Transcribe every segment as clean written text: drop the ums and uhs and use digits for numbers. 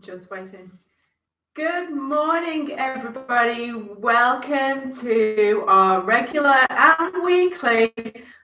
Just waiting. Good morning, everybody. Welcome to our regular and weekly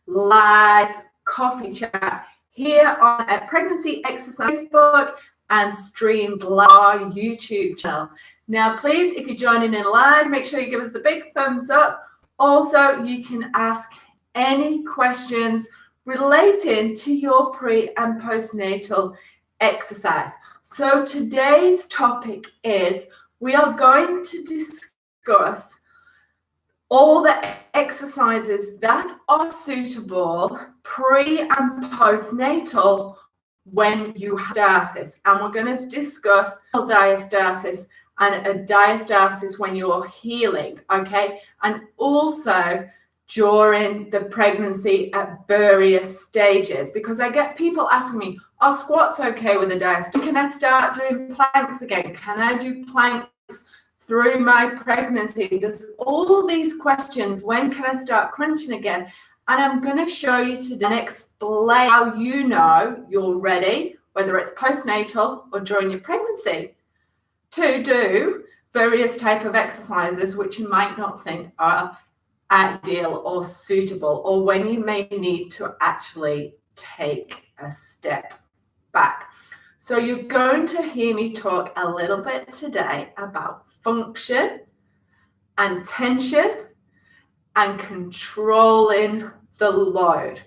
live coffee chat here on at Pregnancy Exercise Facebook and streamed live our YouTube channel. Now, please, if you're joining in live, make sure you give us the big thumbs up. Also, you can ask any questions relating to your pre and postnatal exercise. So today's topic is we are going to discuss all the exercises that are suitable pre and postnatal when you have diastasis. And we're going to discuss diastasis and a diastasis when you're healing, okay? And also during the pregnancy at various stages, because I get people asking me, are squats okay with a diastasis? Can I start doing planks again? Can I do planks through my pregnancy? There's all these questions. When can I start crunching again? And I'm going to show you today and explain how you know you're ready, whether it's postnatal or during your pregnancy, to do various type of exercises which you might not think are ideal or suitable, or when you may need to actually take a step back. So you're going to hear me talk a little bit today about function and tension and controlling the load.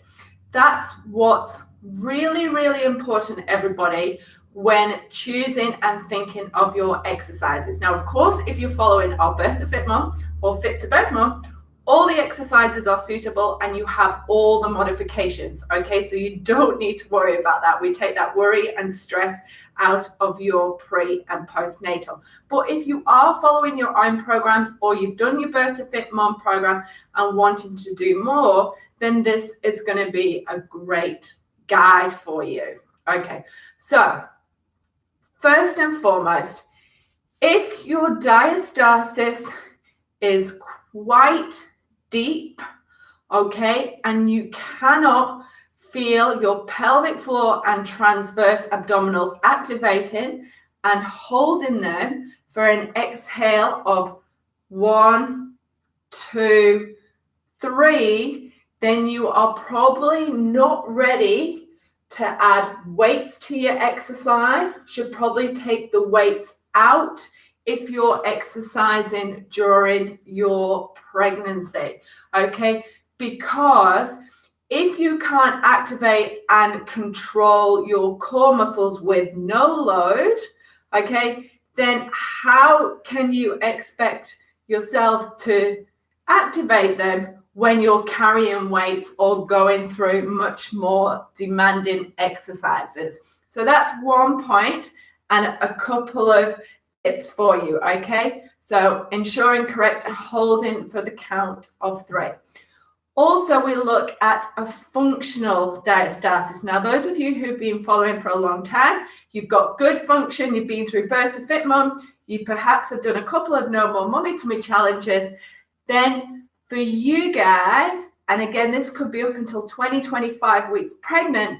That's what's really, really important, everybody, when choosing and thinking of your exercises. Now, of course, if you're following our Birth to Fit Mum or Fit to Birth Mum, all the exercises are suitable and you have all the modifications, okay? So you don't need to worry about that. We take that worry and stress out of your pre and postnatal. But if you are following your own programs or you've done your Birth to Fit Mum program and wanting to do more, then this is going to be a great guide for you. Okay, so first and foremost, if your diastasis is quite deep, okay, and you cannot feel your pelvic floor and transverse abdominals activating and holding them for an exhale of 1, 2, 3, then you are probably not ready to add weights to your exercise. Should probably take the weights out if you're exercising during your pregnancy, okay? Because if you can't activate and control your core muscles with no load, okay, then how can you expect yourself to activate them when you're carrying weights or going through much more demanding exercises? So that's one point and a couple of tips for you, okay? So ensuring correct holding for the count of 3. Also, we look at a functional diastasis. Now, those of you who've been following for a long time, you've got good function, you've been through Birth to Fit Mum, you perhaps have done a couple of No More Mummy Tummy challenges, then for you guys, and again, this could be up until 25 weeks pregnant,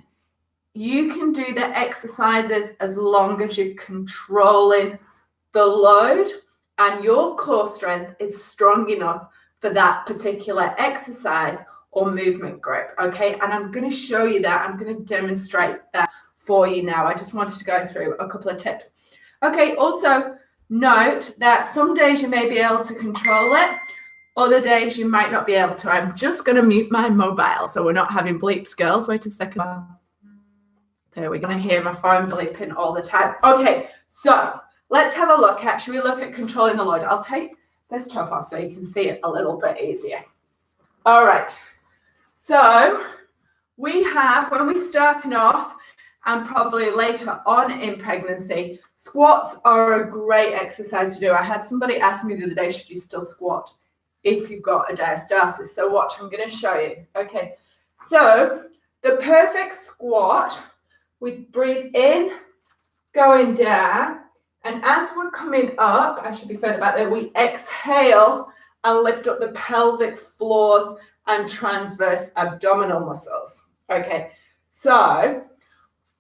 you can do the exercises as long as you're controlling the load and your core strength is strong enough for that particular exercise or movement group, okay? And I'm going to show you that. I'm going to demonstrate that for you now. I just wanted to go through a couple of tips. Okay, also note that some days you may be able to control it. Other days you might not be able to. I'm just going to mute my mobile so we're not having bleeps, girls. Wait a second. There, we're going to hear my phone bleeping all the time. Okay, so let's have a look at, should we look at controlling the load? I'll take this top off so you can see it a little bit easier. All right, so we have, when we're starting off and probably later on in pregnancy, squats are a great exercise to do. I had somebody ask me the other day, should you still squat if you've got a diastasis? So watch, I'm going to show you. Okay, so the perfect squat, we breathe in, going down, and as we're coming up, I should be further back there, we exhale and lift up the pelvic floors and transverse abdominal muscles. Okay, so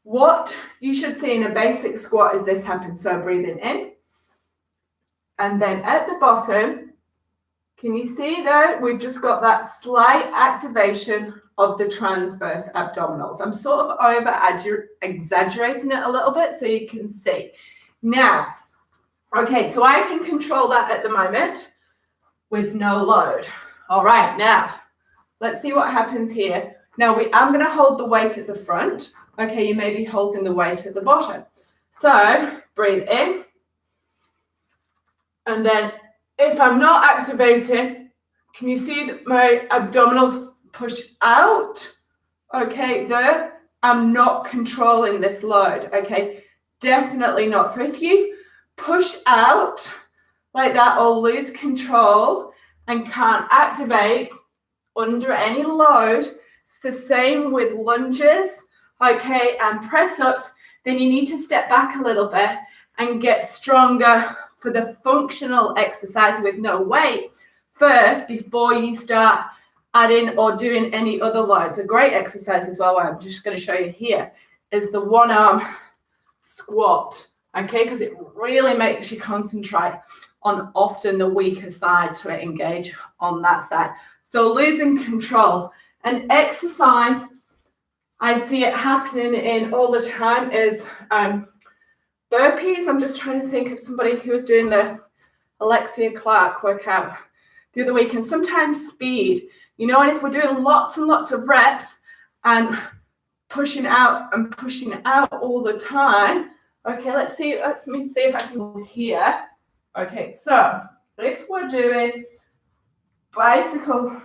what you should see in a basic squat as this happens. So breathing in. And then at the bottom, can you see there? We've just got that slight activation of the transverse abdominals. I'm sort of exaggerating it a little bit so you can see. Now, okay, so I can control that at the moment with no load. All right, now, let's see what happens here. Now, I'm going to hold the weight at the front. Okay, you may be holding the weight at the bottom. So, breathe in. And then, if I'm not activating, can you see that my abdominals push out? Okay, there. I'm not controlling this load. Okay, definitely not. So, if you push out like that or lose control and can't activate under any load, it's the same with lunges, okay, and press-ups. Then you need to step back a little bit and get stronger for the functional exercise with no weight first before you start adding or doing any other loads. A great exercise as well, I'm just going to show you here, is the one-arm squat, okay, because it really makes you concentrate on often the weaker side to engage on that side. So losing control. And exercise, I see it happening in all the time, is burpees. I'm just trying to think of somebody who was doing the Alexia Clark workout the other week, and sometimes speed, you know, and if we're doing lots and lots of reps and pushing out all the time, okay, let me see if I can go here. Okay, so if we're doing bicycle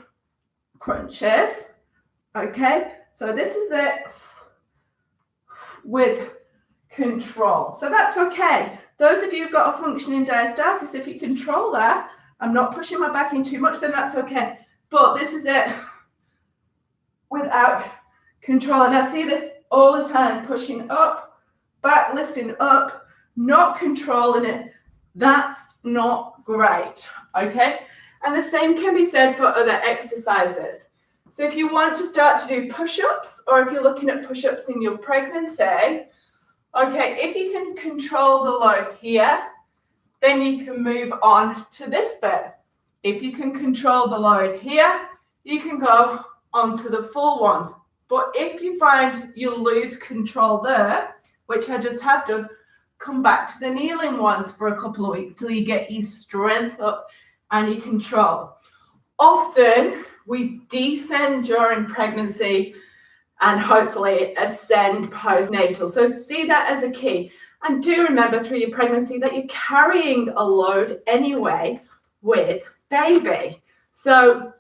crunches, okay, so this is it with control. So that's okay. Those of you who've got a functioning diastasis, if you control that, I'm not pushing my back in too much, then that's okay. But this is it without control. And I see this all the time, pushing up, back lifting up, not controlling it. That's not great, okay? And the same can be said for other exercises. So if you want to start to do push-ups, or if you're looking at push-ups in your pregnancy, okay, if you can control the load here, then you can move on to this bit. If you can control the load here, you can go on to the full ones. But if you find you lose control there, which I just have done, come back to the kneeling ones for a couple of weeks till you get your strength up and your control. Often we descend during pregnancy and hopefully ascend postnatal. So see that as a key. And do remember through your pregnancy that you're carrying a load anyway with baby. So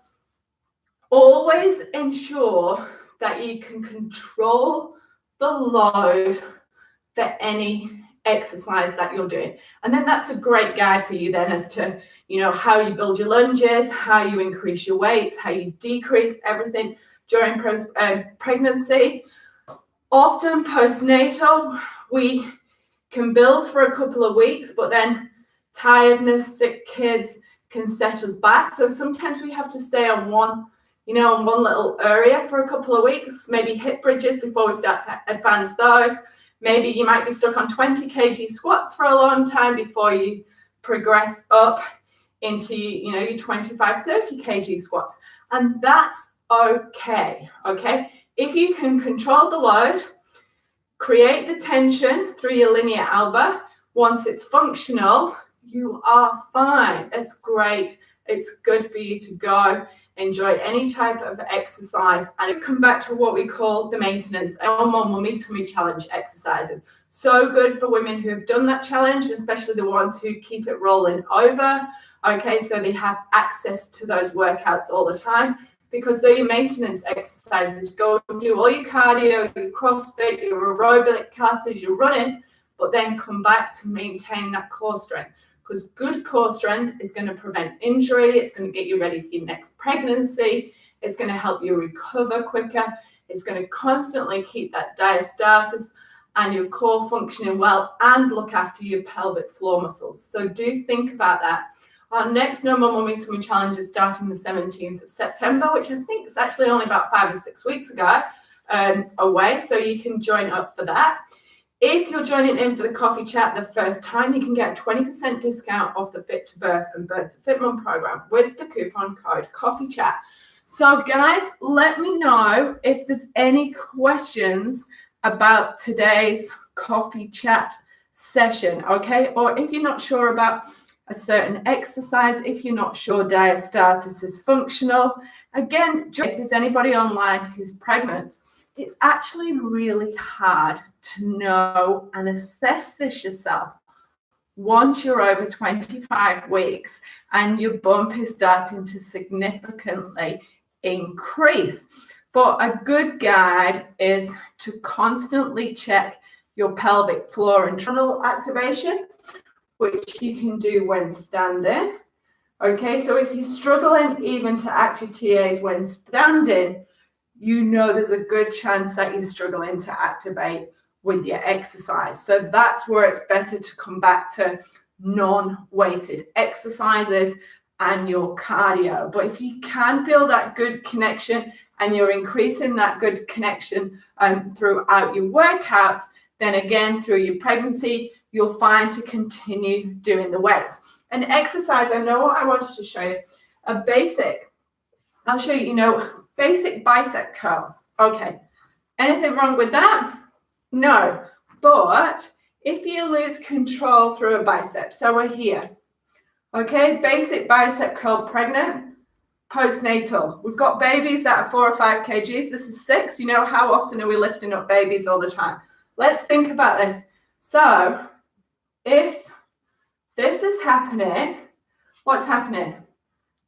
always ensure that you can control the load for any exercise that you're doing. And then that's a great guide for you then as to, you know, how you build your lunges, how you increase your weights, how you decrease everything during pregnancy. Often postnatal, we can build for a couple of weeks, but then tiredness, sick kids can set us back. So sometimes we have to stay on one little area for a couple of weeks, maybe hip bridges before we start to advance those. Maybe you might be stuck on 20 kg squats for a long time before you progress up into, you know, your 25, 30 kg squats. And that's okay, okay? If you can control the load, create the tension through your linea alba, once it's functional, you are fine. It's great. It's good for you to go enjoy any type of exercise. And it's come back to what we call the maintenance L1 mummy tummy challenge exercises. So good for women who have done that challenge, especially the ones who keep it rolling over. Okay, so they have access to those workouts all the time, because they're your maintenance exercises. Go do all your cardio, your CrossFit, your aerobic classes, your running, but then come back to maintain that core strength. Because good core strength is going to prevent injury. It's going to get you ready for your next pregnancy. It's going to help you recover quicker. It's going to constantly keep that diastasis and your core functioning well and look after your pelvic floor muscles. So do think about that. Our next No More Mummy Tummy Challenge is starting the 17th of September, which I think is actually only about 5 or 6 weeks ago away. So you can join up for that. If you're joining in for the coffee chat the first time, you can get a 20% discount off the Fit to Birth and Birth to Fit Mum program with the coupon code Coffee Chat. So guys, let me know if there's any questions about today's coffee chat session, okay? Or if you're not sure about a certain exercise, if you're not sure diastasis is functional. Again, if there's anybody online who's pregnant, it's actually really hard to know and assess this yourself once you're over 25 weeks and your bump is starting to significantly increase. But a good guide is to constantly check your pelvic floor and internal activation, which you can do when standing. Okay, so if you're struggling even to act your TAs when standing, you know there's a good chance that you're struggling to activate with your exercise. So that's where it's better to come back to non-weighted exercises and your cardio. But if you can feel that good connection and you're increasing that good connection throughout your workouts, then again, through your pregnancy, you'll find to continue doing the weights. An exercise, I know what I wanted to show you, a basic, I'll show you, basic bicep curl. Okay, anything wrong with that? No, but if you lose control through a bicep, so we're here, okay, basic bicep curl, pregnant, postnatal. We've got babies that are 4 or 5 kgs. This is 6. How often are we lifting up babies all the time? Let's think about this. So if this is happening, what's happening?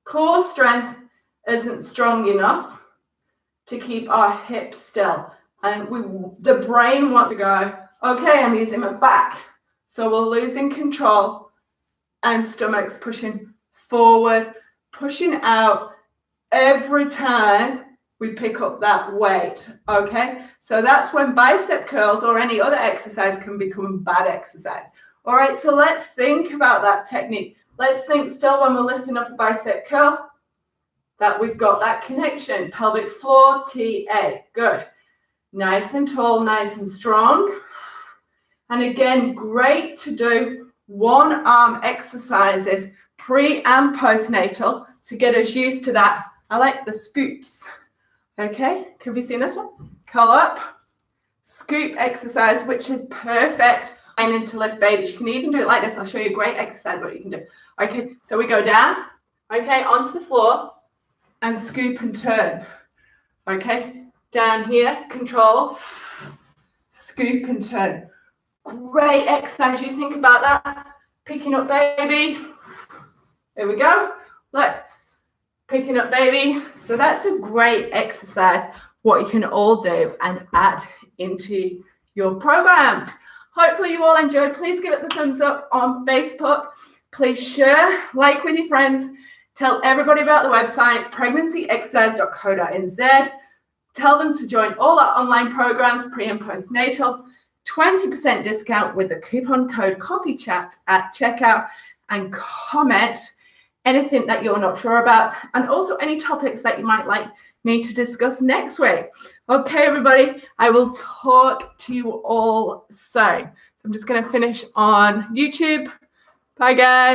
Core strength isn't strong enough to keep our hips still. And the brain wants to go, okay, I'm using my back. So we're losing control and stomach's pushing forward, pushing out every time we pick up that weight, okay? So that's when bicep curls or any other exercise can become bad exercise. All right, so let's think about that technique. Let's think still when we're lifting up a bicep curl that we've got that connection, pelvic floor, TA, good. Nice and tall, nice and strong. And again, great to do one arm exercises pre and postnatal to get us used to that. I like the scoops. Okay, have you seen this one? Curl up, scoop exercise, which is perfect and to lift babies. You can even do it like this. I'll show you a great exercise what you can do. Okay, so we go down, okay, onto the floor and scoop and turn. Okay, down here, control, scoop and turn. Great exercise. You think about that. Picking up baby. There we go. Look. Picking up baby. So that's a great exercise, what you can all do and add into your programs. Hopefully you all enjoyed. Please give it the thumbs up on Facebook. Please share, like with your friends. Tell everybody about the website, pregnancyexercise.co.nz. Tell them to join all our online programs, pre and postnatal. 20% discount with the coupon code COFFEECHAT at checkout, and comment anything that you're not sure about, and also any topics that you might like me to discuss next week. Okay, everybody, I will talk to you all soon. So I'm just going to finish on YouTube. Bye, guys.